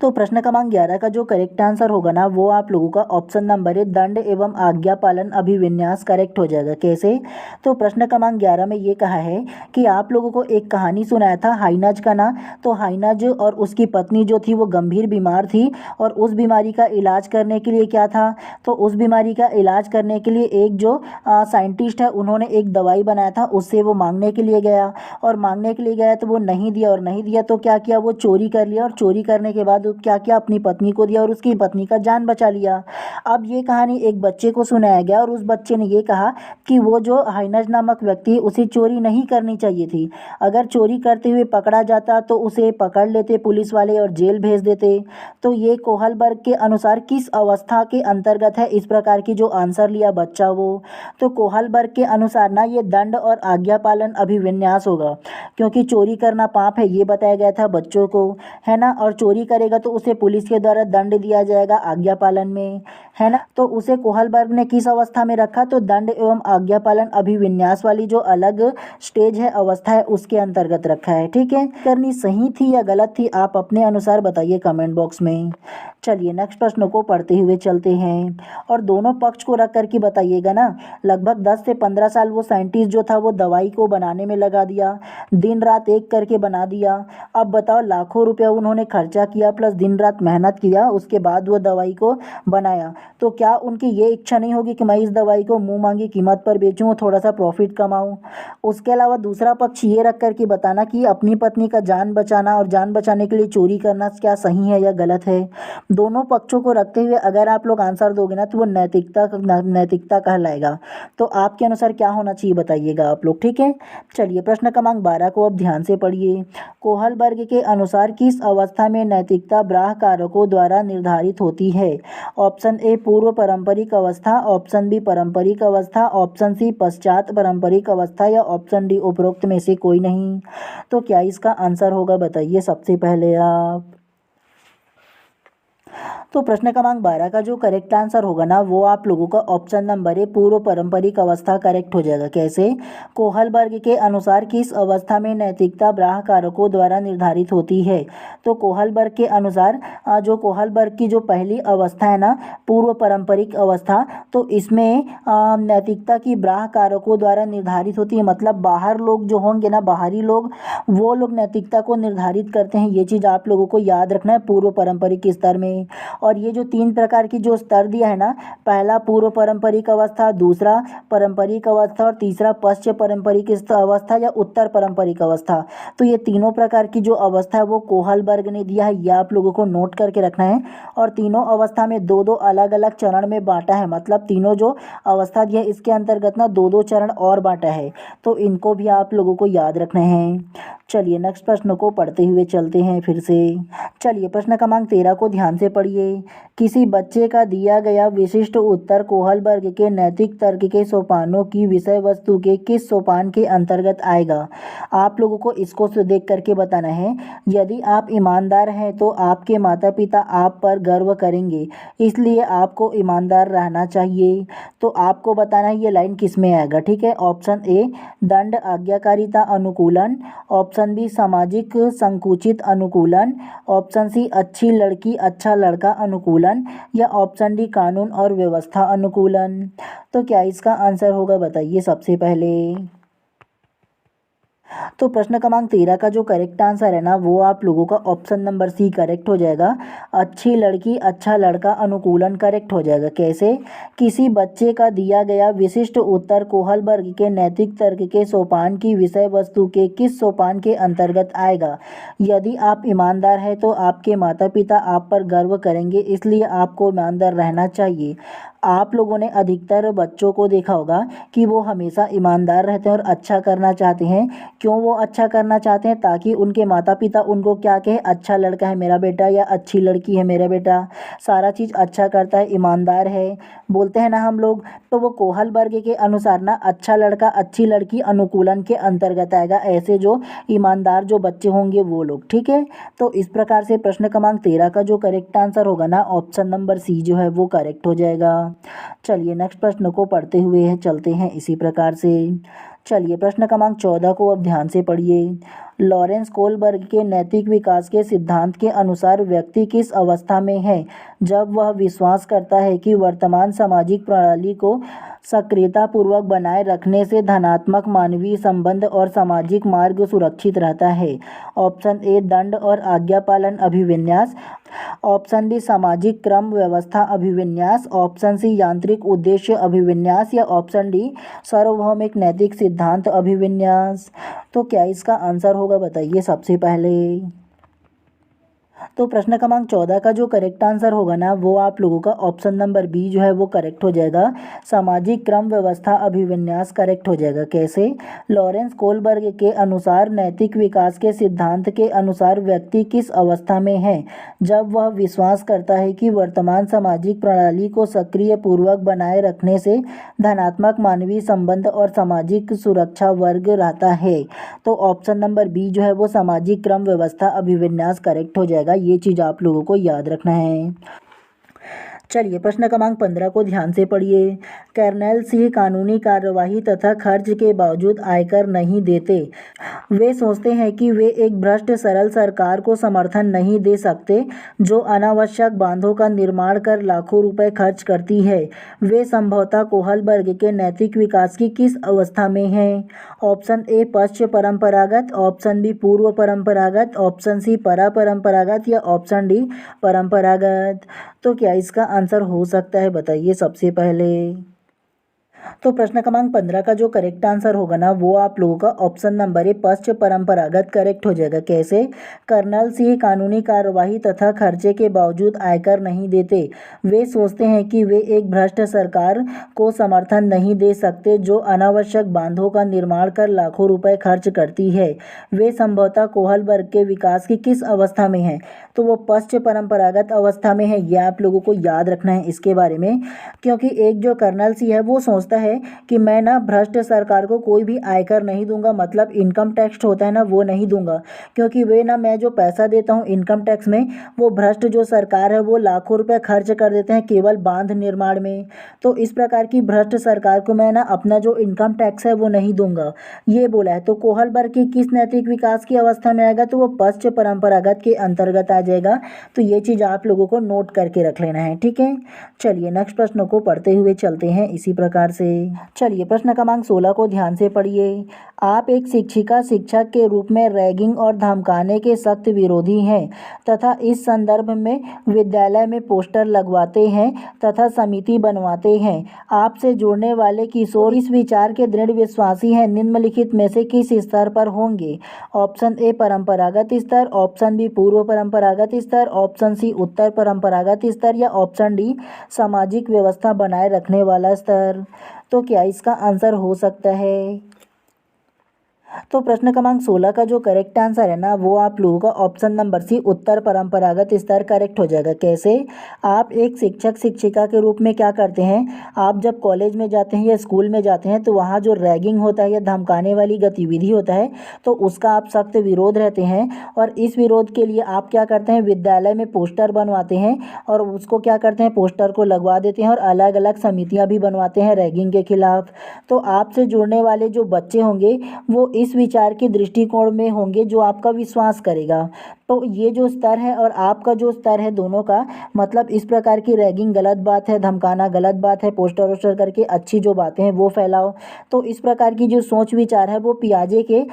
Speaker 1: तो प्रश्न क्रमांक 11 का जो करेक्ट आंसर होगा ना वो आप लोगों का ऑप्शन नंबर है दंड एवं आज्ञा पालन अभिविन्यास करेक्ट हो जाएगा। कैसे? तो प्रश्न क्रमांक 11 में ये कहा है कि आप लोगों को एक कहानी सुनाया था हाइनज का ना। तो हाइनज और उसकी पत्नी जो थी वो गंभीर बीमार थी और उस बीमारी का इलाज करने के लिए क्या था, तो उस बीमारी का इलाज करने के लिए एक जो साइंटिस्ट है उन्होंने एक दवाई बनाया था, उससे वो मांगने के लिए गया और मांगने के लिए गया तो वो नहीं दिया और नहीं दिया तो क्या किया, वो चोरी कर लिया और चोरी करने के बाद क्या किया, अपनी पत्नी को दिया और उसकी पत्नी का जान बचा लिया। अब ये कहानी एक बच्चे को सुनाया गया और उस बच्चे ने ये कहा कि वो जो हाइनज नामक व्यक्ति, उसे चोरी नहीं करनी चाहिए थी। अगर चोरी करते हुए पकड़ा जाता तो उसे पकड़ लेते पुलिस वाले और जेल भेज देते। तो ये कोहलबर्ग के अनुसार किस अवस्था के अंतर्गत है, इस प्रकार की जो आंसर लिया बच्चा वो। तो कोहलबर्ग के अनुसार ना ये दंड और आज्ञा पालन अभिविन्यास होगा, क्योंकि चोरी करना पाप है ये बताया गया था बच्चों को, है ना। और चोरी करेगा तो उसे पुलिस के द्वारा दंड दिया जाएगा आज्ञा पालन में, है ना। तो उसे कोहलबर्ग ने किस अवस्था में रखा, तो दंड एवं आज्ञा पालन अभिविन्यास वाली जो अलग स्टेज है, अवस्था है, उसके अंतर्गत रखा है। ठीक है, करनी सही थी या गलत थी, आप अपने अनुसार बताइए कमेंट बॉक्स में। चलिए नेक्स्ट प्रश्न को पढ़ते हुए चलते हैं और दोनों पक्ष को रख करके बताइएगा ना। लगभग 10 से 15 साल वो साइंटिस्ट जो था वो दवाई को बनाने में लगा दिया, दिन रात एक करके बना दिया। अब बताओ, लाखों रुपया उन्होंने खर्चा किया प्लस दिन रात मेहनत किया, उसके बाद वो दवाई को बनाया। तो क्या उनकी ये इच्छा नहीं होगी कि मैं इस दवाई को मुंह मांगी कीमत पर बेचूं, थोड़ा सा प्रॉफिट कमाऊं। उसके अलावा दूसरा पक्ष ये रख करके बताना कि अपनी पत्नी का जान बचाना और जान बचाने के लिए चोरी करना क्या सही है या गलत है। दोनों पक्षों को रखते हुए अगर आप लोग आंसर दोगे ना तो वो नैतिकता कहलाएगा। तो आपके अनुसार क्या होना चाहिए बताइएगा आप लोग। ठीक है, चलिए प्रश्न क्रमांक 12 को अब ध्यान से पढ़िए। कोहलबर्ग के अनुसार किस अवस्था में नैतिकता बाह्य कारकों द्वारा निर्धारित होती है। ऑप्शन ए पूर्व पारंपरिक अवस्था, ऑप्शन बी पारंपरिक अवस्था, ऑप्शन सी पश्चात पारंपरिक अवस्था या ऑप्शन डी उपरोक्त में से कोई नहीं। तो क्या इसका आंसर होगा बताइए सबसे पहले आप। तो प्रश्न क्रमांक 12 का जो करेक्ट आंसर होगा ना वो आप लोगों का ऑप्शन नंबर ए पूर्व पारंपरिक अवस्था करेक्ट हो जाएगा। कैसे, कोहलबर्ग के अनुसार किस अवस्था में नैतिकता बाह्य कारकों द्वारा निर्धारित होती है। तो कोहलबर्ग के अनुसार जो कोहलबर्ग की जो पहली अवस्था है ना पूर्व पारंपरिक अवस्था, तो इसमें नैतिकता की बाह्य कारकों द्वारा निर्धारित होती है। मतलब बाहर लोग जो होंगे ना, बाहरी लोग, वो लोग नैतिकता को निर्धारित करते हैं। ये चीज़ आप लोगों को याद रखना है पूर्व पारंपरिक स्तर में। और ये जो 3 प्रकार की जो स्तर दिया है ना, पहला पूर्व पारंपरिक अवस्था, दूसरा पारंपरिक अवस्था और तीसरा पश्चिम पारंपरिक अवस्था या उत्तर पारंपरिक अवस्था। तो ये तीनों प्रकार की जो अवस्था है वो कोहलबर्ग ने दिया है, ये आप लोगों को नोट करके रखना है। और तीनों अवस्था में 2-2 अलग अलग चरण में बांटा है। मतलब तीनों जो अवस्था दिया है इसके अंतर्गत ना 2-2 चरण और बांटा है, तो इनको भी आप लोगों को याद रखना है। चलिए नेक्स्ट प्रश्न को पढ़ते हुए चलते हैं फिर से। चलिए प्रश्न क्रमांक 13 को ध्यान से पढ़िए। किसी बच्चे का दिया गया विशिष्ट उत्तर कोहलबर्ग के नैतिक तर्क के सोपानों की विषय वस्तु के किस सोपान के अंतर्गत आएगा। आप लोगों को इसको देख करके बताना है। यदि आप ईमानदार हैं तो आपके माता पिता आप पर गर्व करेंगे, इसलिए आपको ईमानदार रहना चाहिए। तो आपको बताना है ये लाइन किस में आएगा। ठीक है, ऑप्शन ए दंड आज्ञाकारिता अनुकूलन, ऑप्शन बी सामाजिक संकुचित अनुकूलन, ऑप्शन सी अच्छी लड़की अच्छा लड़का अनुकूलन या ऑप्शन डी कानून और व्यवस्था अनुकूलन। तो क्या इसका आंसर होगा बताइए सबसे पहले। तो प्रश्न क्रमांक 13 का जो करेक्ट आंसर है ना वो आप लोगों का ऑप्शन नंबर सी करेक्ट हो जाएगा। अच्छी लड़की अच्छा लड़का अनुकूलन करेक्ट हो जाएगा। कैसे, किसी बच्चे का दिया गया विशिष्ट उत्तर कोहलबर्ग के नैतिक तर्क के सोपान की विषय वस्तु के किस सोपान के अंतर्गत आएगा। यदि आप ईमानदार हैं तो आपके माता पिता आप पर गर्व करेंगे, इसलिए आपको ईमानदार रहना चाहिए। आप लोगों ने अधिकतर बच्चों को देखा होगा कि वो हमेशा ईमानदार रहते हैं और अच्छा करना चाहते हैं। क्यों वो अच्छा करना चाहते हैं, ताकि उनके माता पिता उनको क्या कहे, अच्छा लड़का है मेरा बेटा या अच्छी लड़की है मेरा बेटा, सारा चीज़ अच्छा करता है, ईमानदार है, बोलते हैं ना हम लोग। तो वो कोहलबर्ग के अनुसार ना अच्छा लड़का अच्छी लड़की अनुकूलन के अंतर्गत आएगा, ऐसे जो ईमानदार जो बच्चे होंगे वो लोग। ठीक है, तो इस प्रकार से प्रश्न क्रमांक 13 का जो करेक्ट आंसर होगा ना ऑप्शन नंबर सी जो है वो करेक्ट हो जाएगा। चलिए नेक्स्ट प्रश्न को पढ़ते हुए चलते हैं इसी प्रकार से। चलिए प्रश्न क्रमांक 14 को अब ध्यान से पढ़िए। लॉरेंस कोहलबर्ग के नैतिक विकास के सिद्धांत के अनुसार व्यक्ति किस अवस्था में है जब वह विश्वास करता है कि वर्तमान सामाजिक प्रणाली को सक्रियतापूर्वक बनाए रखने से धनात्मक मानवीय संबंध और सामाजिक मार्ग सुरक्षित रहता है। ऑप्शन ए दंड और आज्ञा पालन अभिविन्यास, ऑप्शन बी सामाजिक क्रम व्यवस्था अभिविन्यास, ऑप्शन सी यांत्रिक उद्देश्य अभिविन्यास या ऑप्शन डी सार्वभौमिक नैतिक सिद्धांत अभिविन्यास। तो क्या इसका आंसर होगा बताइए सबसे पहले। तो प्रश्न क्रमांक 14 का जो करेक्ट आंसर होगा ना वो आप लोगों का ऑप्शन नंबर बी जो है वो करेक्ट हो जाएगा। सामाजिक क्रम व्यवस्था अभिविन्यास करेक्ट हो जाएगा। कैसे? लॉरेंस कोलबर्ग के अनुसार नैतिक विकास के सिद्धांत के अनुसार व्यक्ति किस अवस्था में है? जब वह विश्वास करता है कि वर्तमान सामाजिक प्रणाली को सक्रिय पूर्वक बनाए रखने से धनात्मक मानवीय संबंध और सामाजिक सुरक्षा वर्ग रहता है। तो ऑप्शन नंबर बी जो है वो सामाजिक क्रम व्यवस्था अभिविन्यास करेक्ट हो जाएगा। ये चीज़ आप लोगों को याद रखना है। चलिए प्रश्न क्रमांक 15 को ध्यान से पढ़िए। कर्नल सिंह कानूनी कार्यवाही तथा खर्च के बावजूद आयकर नहीं देते। वे सोचते हैं कि वे एक भ्रष्ट सरल सरकार को समर्थन नहीं दे सकते जो अनावश्यक बांधों का निर्माण कर लाखों रुपए खर्च करती है। वे संभवतः कोहलबर्ग के नैतिक विकास की किस अवस्था में हैं? ऑप्शन ए पश्चिम परंपरागत, ऑप्शन बी पूर्व परंपरागत, ऑप्शन सी परा परंपरागत या ऑप्शन डी परंपरागत। तो क्या इसका आंसर हो सकता है बताइए सबसे पहले। तो प्रश्न क्रमांक 15 का जो करेक्ट आंसर होगा ना वो आप लोगों का ऑप्शन नंबर ए पश्चिम परंपरागत करेक्ट हो जाएगा। कैसे? कर्नल सिंह कानूनी कार्यवाही तथा खर्चे के बावजूद आयकर नहीं देते। वे सोचते हैं कि वे एक भ्रष्ट सरकार को समर्थन नहीं दे सकते जो अनावश्यक बांधों का निर्माण कर लाखों रुपए खर्च करती है। वे संभवतः कोहलबर्ग के विकास की किस अवस्था में है? तो वो पश्चिम परंपरागत अवस्था में है। यह आप लोगों को याद रखना है इसके बारे में, क्योंकि एक जो कर्नल सिंह है वो सोचता है कि मैं ना भ्रष्ट सरकार को कोई भी आयकर नहीं दूंगा, मतलब इनकम टैक्स होता है ना वो नहीं दूंगा, क्योंकि वे ना मैं जो पैसा देता हूँ इनकम टैक्स में वो भ्रष्ट जो सरकार है वो लाखों रुपए खर्च कर देते हैं केवल बांध निर्माण में। तो इस प्रकार की भ्रष्ट सरकार को मैं ना अपना जो इनकम टैक्स है वो नहीं दूंगा, ये बोला है। तो कोहलबर्ग की किस नैतिक विकास की अवस्था में आएगा? तो वो पश्चिम परंपरागत के अंतर्गत आ जाएगा। तो ये चीज़ आप लोगों को नोट करके रख लेना है, ठीक है। चलिए नेक्स्ट प्रश्न को पढ़ते हुए चलते हैं इसी प्रकार से। चलिए प्रश्न क्रमांक 16 को ध्यान से पढ़िए। आप एक शिक्षिका शिक्षक के रूप में रैगिंग और धमकाने के सख्त विरोधी हैं तथा इस संदर्भ में विद्यालय में पोस्टर लगवाते हैं तथा समिति बनवाते हैं। आपसे जुड़ने वाले किशोर इस विचार के दृढ़ विश्वासी हैं। निम्नलिखित में से किस स्तर पर होंगे? ऑप्शन ए परंपरागत स्तर, ऑप्शन बी पूर्व परंपरागत स्तर, ऑप्शन सी उत्तर परंपरागत स्तर या ऑप्शन डी सामाजिक व्यवस्था बनाए रखने वाला स्तर। तो क्या इसका आंसर हो सकता है? तो प्रश्न क्रमांक 16 का जो करेक्ट आंसर है ना वो आप लोगों का ऑप्शन नंबर सी उत्तर परंपरागत स्तर करेक्ट हो जाएगा। कैसे? आप एक शिक्षक शिक्षिका के रूप में क्या करते हैं, आप जब कॉलेज में जाते हैं या स्कूल में जाते हैं तो वहाँ जो रैगिंग होता है या धमकाने वाली गतिविधि होता है तो उसका आप सख्त विरोध रहते हैं। और इस विरोध के लिए आप क्या करते हैं, विद्यालय में पोस्टर बनवाते हैं और उसको क्या करते हैं, पोस्टर को लगवा देते हैं और अलग अलग समितियाँ भी बनवाते हैं रैगिंग के खिलाफ। तो आपसे जुड़ने वाले जो बच्चे होंगे वो इस विचार के दृष्टिकोण में होंगे जो आपका विश्वास करेगा। तो ये जो स्तर है और आपका जो स्तर है दोनों का मतलब इस प्रकार की रैगिंग गलत बात है, धमकाना गलत बात है, पोस्टर वोस्टर करके अच्छी जो बातें हैं वो फैलाओ। तो इस प्रकार की जो सोच विचार है वो पियाजे के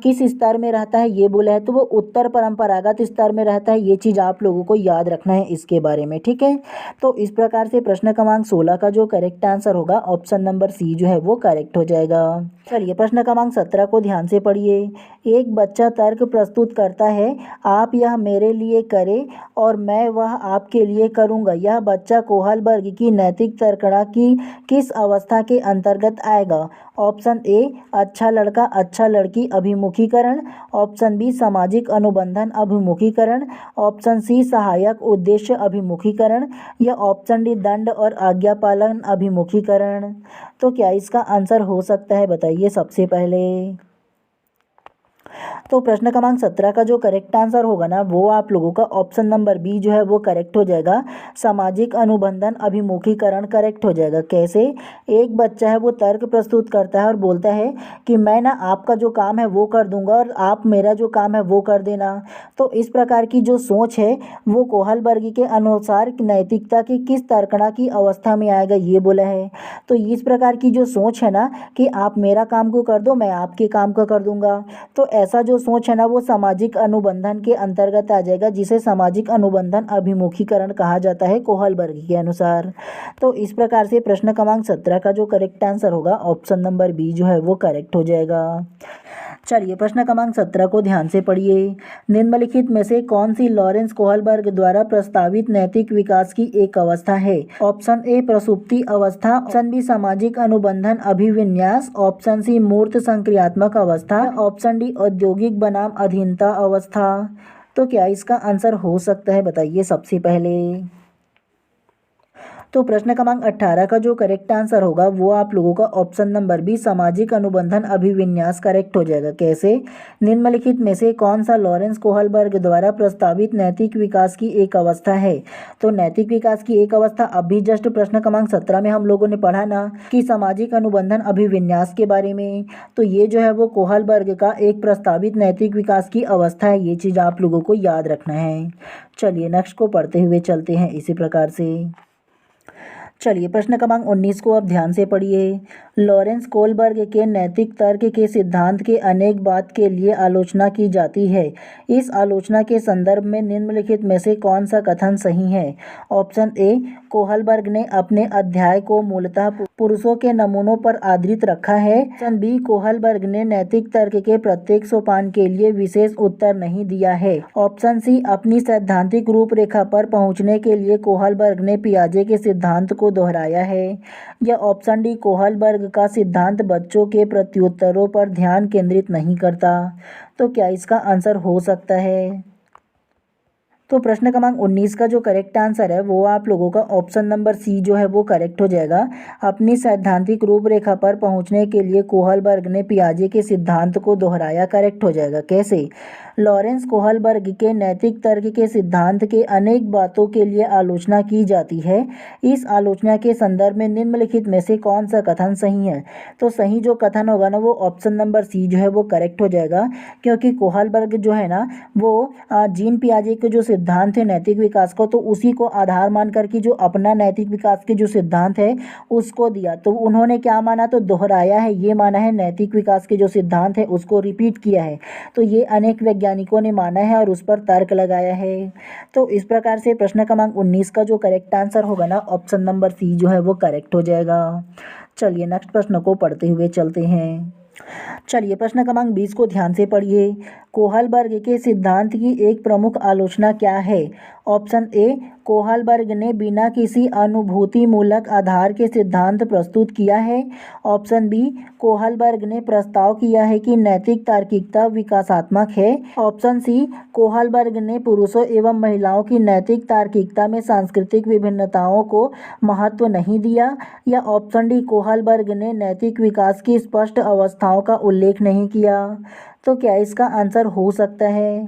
Speaker 1: किस स्तर में रहता है ये बोला है, तो वो उत्तर परंपरागत स्तर में रहता है। ये चीज़ आप लोगों को याद रखना है इसके बारे में, ठीक है। तो इस प्रकार से प्रश्न क्रमांक 16 का जो करेक्ट आंसर होगा ऑप्शन नंबर सी जो है वो करेक्ट हो जाएगा। चलिए प्रश्न क्रमांक 17 को ध्यान से पढ़िए। एक बच्चा तर्क प्रस्तुत करता है, आप यह मेरे लिए करें और मैं वह आपके लिए करूंगा। यह बच्चा कोहलबर्ग की नैतिक तर्कणा की किस अवस्था के अंतर्गत आएगा? ऑप्शन ए अच्छा लड़का अच्छा लड़की अभिमुखीकरण, ऑप्शन बी सामाजिक अनुबंधन अभिमुखीकरण, ऑप्शन सी सहायक उद्देश्य अभिमुखीकरण या ऑप्शन डी दंड और आज्ञा पालन अभिमुखीकरण। तो क्या इसका आंसर हो सकता है बताइए सबसे पहले। तो प्रश्न क्रमांक 17 का जो करेक्ट आंसर होगा ना वो आप लोगों का ऑप्शन नंबर बी जो है वो करेक्ट हो जाएगा। सामाजिक अनुबंधन अभिमुखीकरण करेक्ट हो जाएगा। कैसे? एक बच्चा है वो तर्क प्रस्तुत करता है और बोलता है कि मैं ना आपका जो काम है वो कर दूंगा और आप मेरा जो काम है वो कर देना। तो इस प्रकार की जो सोच है वो कोहलबर्ग के अनुसार नैतिकता की किस तर्कणा की अवस्था में आएगा ये बोला है। तो इस प्रकार की जो सोच है ना कि आप मेरा काम को कर दो मैं आपके काम को कर दूंगा, तो ऐसा जो सोच है ना वो सामाजिक अनुबंधन के अंतर्गत आ जाएगा, जिसे सामाजिक अनुबंधन अभिमुखीकरण कहा जाता है कोहलबर्ग के अनुसार। तो इस प्रकार से प्रश्न क्रमांक 17 का जो करेक्ट आंसर होगा ऑप्शन नंबर बी जो है वो करेक्ट हो जाएगा। चलिए प्रश्न क्रमांक 17 को ध्यान से पढ़िए। निम्नलिखित में से कौन सी लॉरेंस कोहलबर्ग द्वारा प्रस्तावित नैतिक विकास की एक अवस्था है? ऑप्शन ए प्रसुप्ति अवस्था, ऑप्शन बी सामाजिक अनुबंधन अभिविन्यास, ऑप्शन सी मूर्त संक्रियात्मक अवस्था, ऑप्शन डी औद्योगिक बनाम अधीनता अवस्था। तो क्या इसका आंसर हो सकता है, बताइए सबसे पहले। तो प्रश्न क्रमांक 18 का जो करेक्ट आंसर होगा वो आप लोगों का ऑप्शन नंबर बी सामाजिक अनुबंधन अभिविन्यास करेक्ट हो जाएगा। कैसे? निम्नलिखित में से कौन सा लॉरेंस कोहलबर्ग द्वारा प्रस्तावित नैतिक विकास की एक अवस्था है? तो नैतिक विकास की एक अवस्था अभी जस्ट प्रश्न क्रमांक 17 में हम लोगों ने पढ़ा ना कि सामाजिक अनुबंधन अभिविन्यास के बारे में। तो ये जो है वो कोहलबर्ग का एक प्रस्तावित नैतिक विकास की अवस्था है, ये चीज़ आप लोगों को याद रखना है। चलिए नेक्स्ट को पढ़ते हुए चलते हैं इसी प्रकार से। चलिए प्रश्न क्रमांक 19 को आप ध्यान से पढ़िए। लॉरेंस कोहलबर्ग के नैतिक तर्क के सिद्धांत के अनेक बात के लिए आलोचना की जाती है। इस आलोचना के संदर्भ में निम्नलिखित में से कौन सा कथन सही है? ऑप्शन ए कोहलबर्ग ने अपने अध्याय को मूलतः पुरुषों के नमूनों पर आधारित रखा है। ऑप्शन बी कोहलबर्ग ने नैतिक तर्क के प्रत्येक सोपान के लिए विशेष उत्तर नहीं दिया है। ऑप्शन सी अपनी सैद्धांतिक रूपरेखा पर पहुंचने के लिए कोहलबर्ग ने पियाजे के सिद्धांत को दोहराया है। या ऑप्शन डी कोहलबर्ग का सिद्धांत बच्चों के प्रत्युत्तरों पर ध्यान केंद्रित नहीं करता। तो क्या इसका आंसर हो सकता है? तो प्रश्न क्रमांक 19 का जो करेक्ट आंसर है वो आप लोगों का ऑप्शन नंबर सी जो है वो करेक्ट हो जाएगा। अपनी सैद्धांतिक रूपरेखा पर पहुंचने के लिए कोहलबर्ग ने पियाजे के सिद्धांत को दोहराया करेक्ट हो जाएगा। कैसे? लॉरेंस कोहलबर्ग के नैतिक तर्क के सिद्धांत के अनेक बातों के लिए आलोचना की जाती है। इस आलोचना के संदर्भ में निम्नलिखित में से कौन सा कथन सही है? तो सही जो कथन होगा ना वो ऑप्शन नंबर सी जो है वो करेक्ट हो जाएगा, क्योंकि कोहलबर्ग जो है ना वो जीन पियाजे के जो सिद्धांत है नैतिक विकास को, तो उसी को आधार मान करके जो अपना नैतिक विकास के जो सिद्धांत है उसको दिया। तो उन्होंने क्या माना? तो दोहराया है, ये माना है नैतिक विकास के जो सिद्धांत है उसको रिपीट किया है। तो ये अनेक वैज्ञानिकों ने माना है और उस पर तर्क लगाया है। तो इस प्रकार से प्रश्न क्रमांक 19 का जो करेक्ट आंसर होगा ना ऑप्शन नंबर सी जो है वो करेक्ट हो जाएगा। चलिए नेक्स्ट प्रश्न को पढ़ते हुए चलते हैं। चलिए प्रश्न क्रमांक 20 को ध्यान से पढ़िए। कोहलबर्ग के सिद्धांत की एक प्रमुख आलोचना क्या है? ऑप्शन ए कोहलबर्ग ने बिना किसी अनुभूतिमूलक आधार के सिद्धांत प्रस्तुत किया है। ऑप्शन बी कोहलबर्ग ने प्रस्ताव किया है कि नैतिक तार्किकता विकासात्मक है। ऑप्शन सी कोहलबर्ग ने पुरुषों एवं महिलाओं की नैतिक तार्किकता में सांस्कृतिक विभिन्नताओं को महत्व नहीं दिया। या ऑप्शन डी कोहलबर्ग ने नैतिक विकास की स्पष्ट अवस्थाओं का उल्लेख नहीं किया। तो क्या इसका आंसर हो सकता है?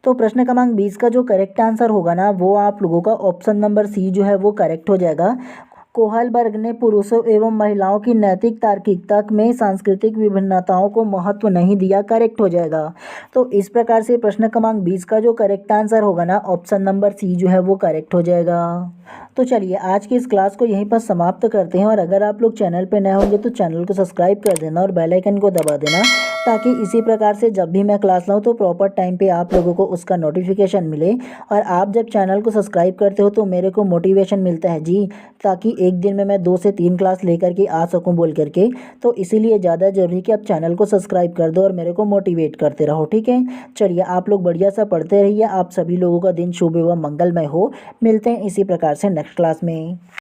Speaker 1: तो प्रश्न क्रमांक 20 का जो करेक्ट आंसर होगा ना वो आप लोगों का ऑप्शन नंबर सी जो है वो करेक्ट हो जाएगा। कोहलबर्ग ने पुरुषों एवं महिलाओं की नैतिक तार्किकता में सांस्कृतिक विभिन्नताओं को महत्व नहीं दिया करेक्ट हो जाएगा। तो इस प्रकार से प्रश्न क्रमांक 20 का जो करेक्ट आंसर होगा ना ऑप्शन नंबर सी जो है वो करेक्ट हो जाएगा। तो चलिए आज की इस क्लास को यहीं पर समाप्त करते हैं, और अगर आप लोग चैनल पर नए होंगे तो चैनल को सब्सक्राइब कर देना और बेल आइकन को दबा देना, ताकि इसी प्रकार से जब भी मैं क्लास लाऊं तो प्रॉपर टाइम पे आप लोगों को उसका नोटिफिकेशन मिले। और आप जब चैनल को सब्सक्राइब करते हो तो मेरे को मोटिवेशन मिलता है जी, ताकि एक दिन में मैं 2 से 3 क्लास लेकर के आ सकूं बोल करके। तो इसीलिए ज़्यादा ज़रूरी कि आप चैनल को सब्सक्राइब कर दो और मेरे को मोटिवेट करते रहो, ठीक है। चलिए आप लोग बढ़िया सा पढ़ते रहिए। आप सभी लोगों का दिन शुभ एवं मंगलमय हो। मिलते हैं इसी प्रकार से नेक्स्ट क्लास में।